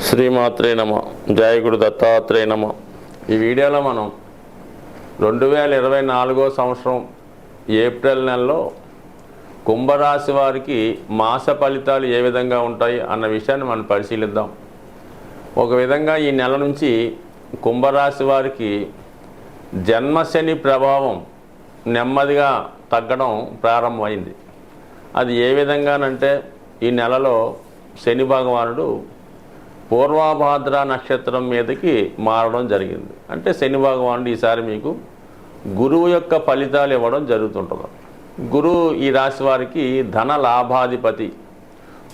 శ్రీమాత్రే నమ. జయ గురు దత్తాత్రేయ నమ. ఈ వీడియోలో మనం 2024 సంవత్సరం ఏప్రిల్ నెలలో కుంభరాశి వారికి మాస ఫలితాలు ఏ విధంగా ఉంటాయి అన్న విషయాన్ని మనం పరిశీలిద్దాం. ఒక విధంగా ఈ నెల నుంచి కుంభరాశి వారికి జన్మశని ప్రభావం నెమ్మదిగా తగ్గడం ప్రారంభమైంది. అది ఏ విధంగానంటే ఈ నెలలో శని భగవానుడు పూర్వభాద్ర నక్షత్రం మీదకి మారడం జరిగింది. అంటే శని భగవానుడు ఈసారి మీకు గురువు యొక్క ఫలితాలు ఇవ్వడం జరుగుతుంటుంది. గురువు ఈ రాశి వారికి ధన లాభాధిపతి.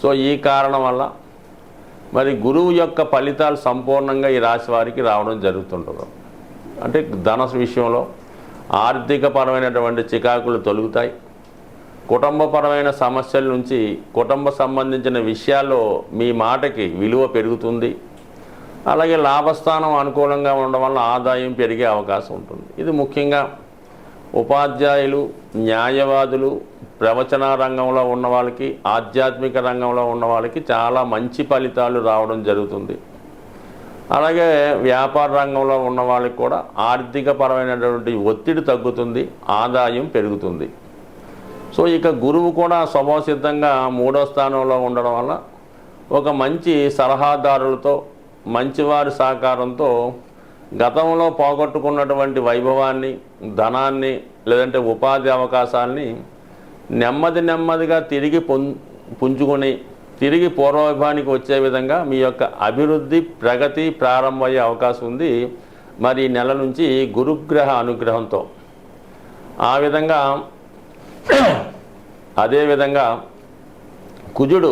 సో ఈ కారణం వల్ల మరి గురువు యొక్క ఫలితాలు సంపూర్ణంగా ఈ రాశి వారికి రావడం జరుగుతుంటుంది. అంటే ధన విషయంలో ఆర్థికపరమైనటువంటి చికాకులు తొలుగుతాయి. కుటుంబపరమైన సమస్యల నుంచి కుటుంబ సంబంధించిన విషయాల్లో మీ మాటకి విలువ పెరుగుతుంది. అలాగే లాభస్థానం అనుకూలంగా ఉండడం వల్ల ఆదాయం పెరిగే అవకాశం ఉంటుంది. ఇది ముఖ్యంగా ఉపాధ్యాయులు, న్యాయవాదులు, ప్రవచన రంగంలో ఉన్న వాళ్ళకి, ఆధ్యాత్మిక రంగంలో ఉన్న వాళ్ళకి చాలా మంచి ఫలితాలు రావడం జరుగుతుంది. అలాగే వ్యాపార రంగంలో ఉన్న వాళ్ళకి కూడా ఆర్థికపరమైనటువంటి ఒత్తిడి తగ్గుతుంది, ఆదాయం పెరుగుతుంది. సో ఇక గురువు కూడా స్వభావసిద్ధంగా 3వ స్థానంలో ఉండడం వల్ల ఒక మంచి సలహాదారులతో, మంచివారి సహకారంతో గతంలో పోగొట్టుకున్నటువంటి వైభవాన్ని, ధనాన్ని, లేదంటే ఉపాధి అవకాశాలని నెమ్మదిగా తిరిగి పుంజుకొని తిరిగి పూర్వవైభవానికి వచ్చే విధంగా మీ యొక్క అభివృద్ధి, ప్రగతి ప్రారంభమయ్యే అవకాశం ఉంది. మరి ఈ నెల నుంచి గురుగ్రహ అనుగ్రహంతో ఆ విధంగా అదేవిధంగా కుజుడు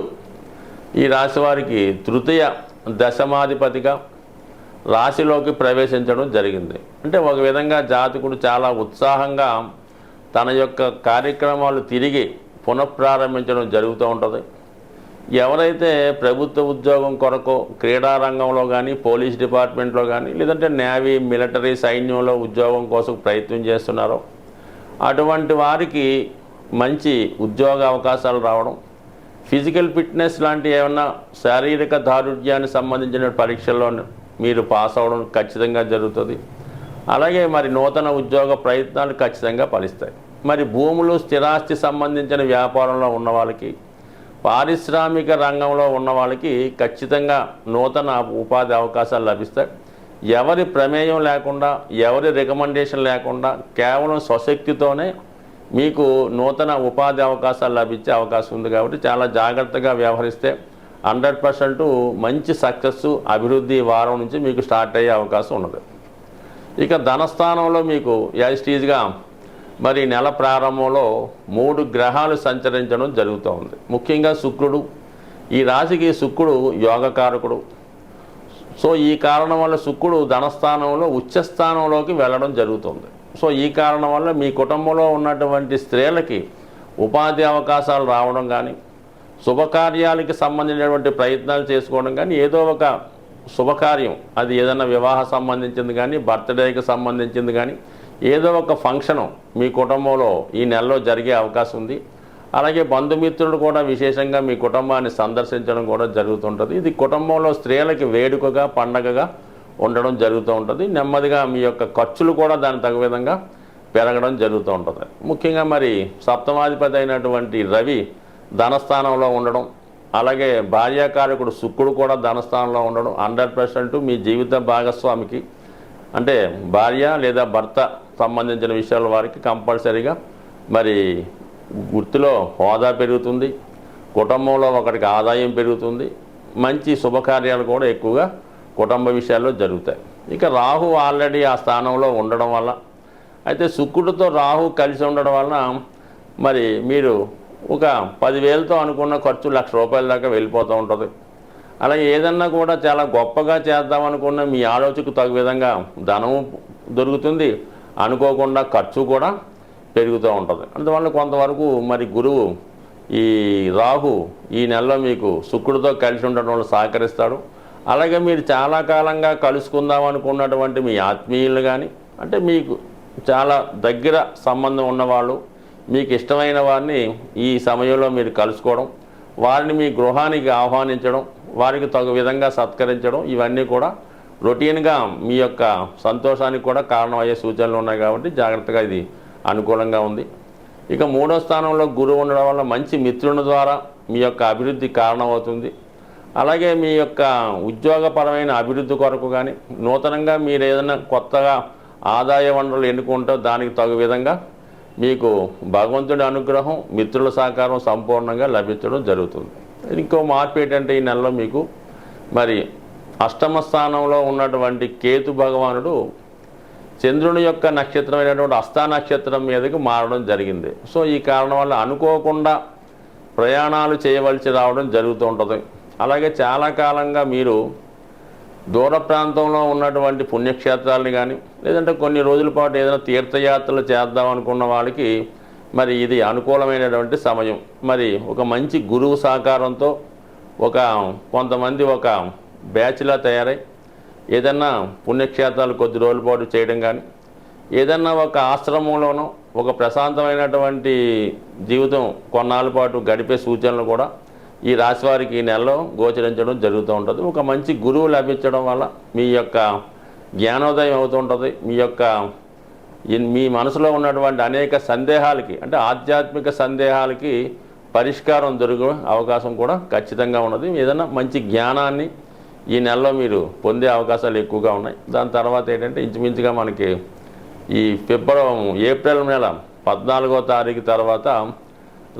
ఈ రాశి వారికి తృతీయ దశమాధిపతిగా రాశిలోకి ప్రవేశించడం జరిగింది. అంటే ఒక విధంగా జాతకుడు చాలా ఉత్సాహంగా తన యొక్క కార్యక్రమాలు తిరిగి పునఃప్రారంభించడం జరుగుతూ ఉంటుంది. ఎవరైతే ప్రభుత్వ ఉద్యోగం కొరకు క్రీడారంగంలో కానీ, పోలీస్ డిపార్ట్మెంట్లో కానీ, లేదంటే నేవీ, మిలిటరీ, సైన్యంలో ఉద్యోగం కోసం ప్రయత్నం చేస్తున్నారో అటువంటి వారికి మంచి ఉద్యోగ అవకాశాలు రావడం, ఫిజికల్ ఫిట్నెస్ లాంటి ఏమన్నా శారీరక దారుఢ్యానికి సంబంధించిన పరీక్షల్లో మీరు పాస్ అవ్వడం ఖచ్చితంగా జరుగుతుంది. అలాగే మరి నూతన ఉద్యోగ ప్రయత్నాలు ఖచ్చితంగా ఫలిస్తాయి. మరి భూములు, స్థిరాస్తి సంబంధించిన వ్యాపారంలో ఉన్న వాళ్ళకి, పారిశ్రామిక రంగంలో ఉన్న వాళ్ళకి ఖచ్చితంగా నూతన ఉపాధి అవకాశాలు లభిస్తాయి. ఎవరి ప్రమేయం లేకుండా, ఎవరి రికమెండేషన్ లేకుండా కేవలం స్వశక్తితోనే మీకు నూతన ఉపాధి అవకాశాలు లభించే అవకాశం ఉంది. కాబట్టి చాలా జాగ్రత్తగా వ్యవహరిస్తే 100% మంచి సక్సెస్, అభివృద్ధి వారం నుంచి మీకు స్టార్ట్ అయ్యే అవకాశం ఉన్నది. ఇక ధనస్థానంలో మీకు యాజిటీజ్గా మరి నెల ప్రారంభంలో 3 గ్రహాలు సంచరించడం జరుగుతూ ఉంది. ముఖ్యంగా శుక్రుడు, ఈ రాశికి శుక్రుడు యోగకారకుడు. సో ఈ కారణం వల్ల శుక్రుడు ధనస్థానంలో ఉచ్చస్థానంలోకి వెళ్ళడం జరుగుతుంది. సో ఈ కారణం వల్ల మీ కుటుంబంలో ఉన్నటువంటి స్త్రీలకి ఉపాధి అవకాశాలు రావడం కానీ, శుభకార్యాలకి సంబంధించినటువంటి ప్రయత్నాలు చేసుకోవడం కానీ, ఏదో ఒక శుభకార్యం, అది ఏదైనా వివాహ సంబంధించింది కానీ, బర్త్డేకి సంబంధించింది కానీ, ఏదో ఒక ఫంక్షను మీ కుటుంబంలో ఈ నెలలో జరిగే అవకాశం ఉంది. అలాగే బంధుమిత్రులు కూడా విశేషంగా మీ కుటుంబాన్ని సందర్శించడం కూడా జరుగుతుంటుంది. ఇది కుటుంబంలో స్త్రీలకి వేడుకగా, పండగగా ఉండడం జరుగుతూ ఉంటుంది. నెమ్మదిగా మీ యొక్క ఖర్చులు కూడా దానికి తగ్గ విధంగా పెరగడం జరుగుతూ ఉంటుంది. ముఖ్యంగా మరి సప్తమాధిపతి అయినటువంటి రవి ధనస్థానంలో ఉండడం, అలాగే భార్యాకారకుడు శుక్రుడు కూడా ధనస్థానంలో ఉండడం 100% మీ జీవిత భాగస్వామికి, అంటే భార్య లేదా భర్త సంబంధించిన విషయాల వారికి కంపల్సరీగా మరి వృత్తిలో హోదా పెరుగుతుంది, కుటుంబంలో ఒకరికి ఆదాయం పెరుగుతుంది, మంచి శుభకార్యాలు కూడా ఎక్కువగా కుటుంబ విషయాల్లో జరుగుతాయి. ఇక రాహు ఆల్రెడీ ఆ స్థానంలో ఉండడం వల్ల, అయితే శుక్రుడితో రాహు కలిసి ఉండడం వలన మరి మీరు ఒక 10,000తో అనుకున్న ఖర్చు ₹1,00,000 దాకా వెళ్ళిపోతూ ఉంటుంది. అలాగే ఏదన్నా కూడా చాలా గొప్పగా చేద్దామనుకున్న మీ ఆలోచనకు తగు విధంగా ధనము దొరుకుతుంది, అనుకోకుండా ఖర్చు కూడా పెరుగుతూ ఉంటుంది. అందువల్ల కొంతవరకు మరి గురువు, ఈ రాహు ఈ నెలలో మీకు శుక్రుడితో కలిసి ఉండడం వల్ల సహకరిస్తాడు. అలాగే మీరు చాలా కాలంగా కలుసుకుందాం అనుకున్నటువంటి మీ ఆత్మీయులు కానీ, అంటే మీకు చాలా దగ్గర సంబంధం ఉన్నవాళ్ళు, మీకు ఇష్టమైన వారిని ఈ సమయంలో మీరు కలుసుకోవడం, వారిని మీ గృహానికి ఆహ్వానించడం, వారికి తగు విధంగా సత్కరించడం ఇవన్నీ కూడా రొటీన్గా మీ యొక్క సంతోషానికి కూడా కారణం అయ్యే సూచనలు ఉన్నాయి కాబట్టి జాగ్రత్తగా ఇది అనుకూలంగా ఉంది. ఇక 3వ స్థానంలో గురువు ఉండడం వల్ల మంచి మిత్రుల ద్వారా మీ యొక్క అభివృద్ధి కారణమవుతుంది. అలాగే మీ యొక్క ఉద్యోగపరమైన అభివృద్ధి కొరకు కానీ నూతనంగా మీరు ఏదైనా కొత్తగా ఆదాయ వనరులు ఎన్నుకుంటో దానికి తగు విధంగా మీకు భగవంతుడి అనుగ్రహం మిత్రుల సహకారం సంపూర్ణంగా లభించడం జరుగుతుంది. ఇంకో మార్పు ఏంటంటే ఈ నెలలో మీకు మరి అష్టమ స్థానంలో ఉన్నటువంటి కేతు భగవానుడు చంద్రుని యొక్క నక్షత్రమైనటువంటి హస్త నక్షత్రం మీదకి మారడం జరిగింది. సో ఈ కారణం వల్ల అనుకోకుండా ప్రయాణాలు చేయవలసి రావడం జరుగుతూ ఉంటుంది. అలాగే చాలా కాలంగా మీరు దూర ప్రాంతంలో ఉన్నటువంటి పుణ్యక్షేత్రాలని కానీ లేదంటే కొన్ని రోజుల పాటు ఏదైనా తీర్థయాత్రలు చేద్దాం అనుకున్న వాళ్ళకి మరి ఇది అనుకూలమైనటువంటి సమయం. మరి ఒక మంచి గురువు సహకారంతో కొంతమంది ఒక బ్యాచ్లా తయారై ఏదన్నా పుణ్యక్షేత్రాలు కొద్ది రోజుల పాటు చేయడం కానీ ఏదన్నా ఒక ఆశ్రమంలోనో ఒక ప్రశాంతమైనటువంటి జీవితం కొన్నాళ్ళ పాటు గడిపే సూచనలు కూడా ఈ రాశి వారికి ఈ నెలలో గోచరించడం జరుగుతూ ఉంటుంది. ఒక మంచి గురువు లభించడం వల్ల మీ యొక్క జ్ఞానోదయం అవుతూ ఉంటుంది. మీ మనసులో ఉన్నటువంటి అనేక సందేహాలకి అంటే ఆధ్యాత్మిక సందేహాలకి పరిష్కారం దొరికే అవకాశం కూడా ఖచ్చితంగా ఉన్నది. ఏదైనా మంచి జ్ఞానాన్ని ఈ నెలలో మీరు పొందే అవకాశాలు ఎక్కువగా ఉన్నాయి. దాని తర్వాత ఏంటంటే ఇంచుమించుగా మనకి ఈ ఏప్రిల్ నెల 14వ తారీఖు తర్వాత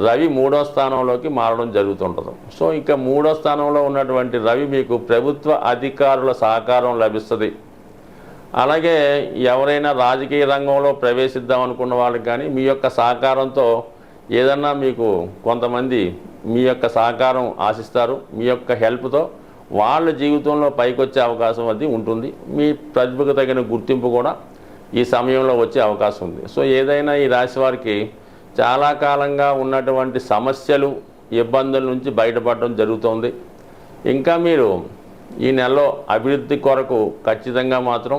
రవి 3వ స్థానంలోకి మారడం జరుగుతుంటుంది. సో ఇక 3వ స్థానంలో ఉన్నటువంటి రవి మీకు ప్రభుత్వ అధికారుల సహకారం లభిస్తుంది. అలాగే ఎవరైనా రాజకీయ రంగంలో ప్రవేశిద్దాం అనుకున్న వాళ్ళకి కానీ మీ యొక్క సహకారంతో ఏదన్నా మీకు కొంతమంది మీ యొక్క సహకారం ఆశిస్తారు. మీ యొక్క హెల్ప్తో వాళ్ళ జీవితంలో పైకొచ్చే అవకాశం అది ఉంటుంది. మీ ప్రతిభకు తగిన గుర్తింపు కూడా ఈ సమయంలో వచ్చే అవకాశం ఉంది. సో ఏదైనా ఈ రాశి వారికి చాలా కాలంగా ఉన్నటువంటి సమస్యలు ఇబ్బందుల నుంచి బయటపడడం జరుగుతుంది. ఇంకా మీరు ఈ నెలలో అభివృద్ధి కొరకు ఖచ్చితంగా మాత్రం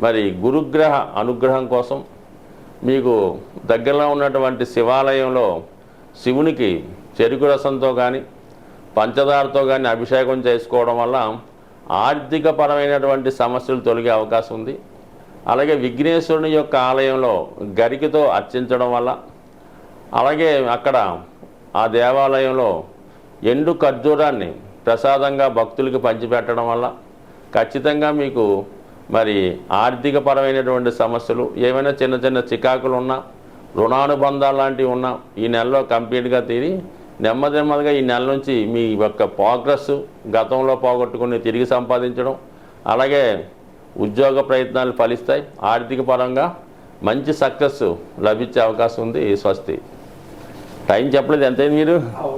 మరి గురుగ్రహ అనుగ్రహం కోసం మీకు దగ్గరలో ఉన్నటువంటి శివాలయంలో శివునికి చెరుకు రసంతో కానీ పంచదారతో కానీ అభిషేకం చేసుకోవడం వల్ల ఆర్థికపరమైనటువంటి సమస్యలు తొలగే అవకాశం ఉంది. అలాగే విఘ్నేశ్వరుని యొక్క ఆలయంలో గరికతో అర్చించడం వల్ల అలాగే అక్కడ ఆ దేవాలయంలో ఎండు ఖర్జూరాన్ని ప్రసాదంగా భక్తులకి పంచిపెట్టడం వల్ల ఖచ్చితంగా మీకు మరి ఆర్థికపరమైనటువంటి సమస్యలు ఏమైనా చిన్న చిన్న చికాకులు ఉన్నా రుణానుబంధాలు లాంటివి ఉన్నా ఈ నెలలో కంప్లీట్గా తీరి నెమ్మదిగా ఈ నెల నుంచి మీ యొక్క ప్రోగ్రెస్ గతంలో పోగొట్టుకుని తిరిగి సంపాదించడం అలాగే ఉద్యోగ ప్రయత్నాలు ఫలిస్తాయి. ఆర్థిక పరంగా మంచి సక్సెస్ లభించే అవకాశం ఉంది. స్వస్తి. టైం చెప్పలేదు ఎంతైంది మీరు?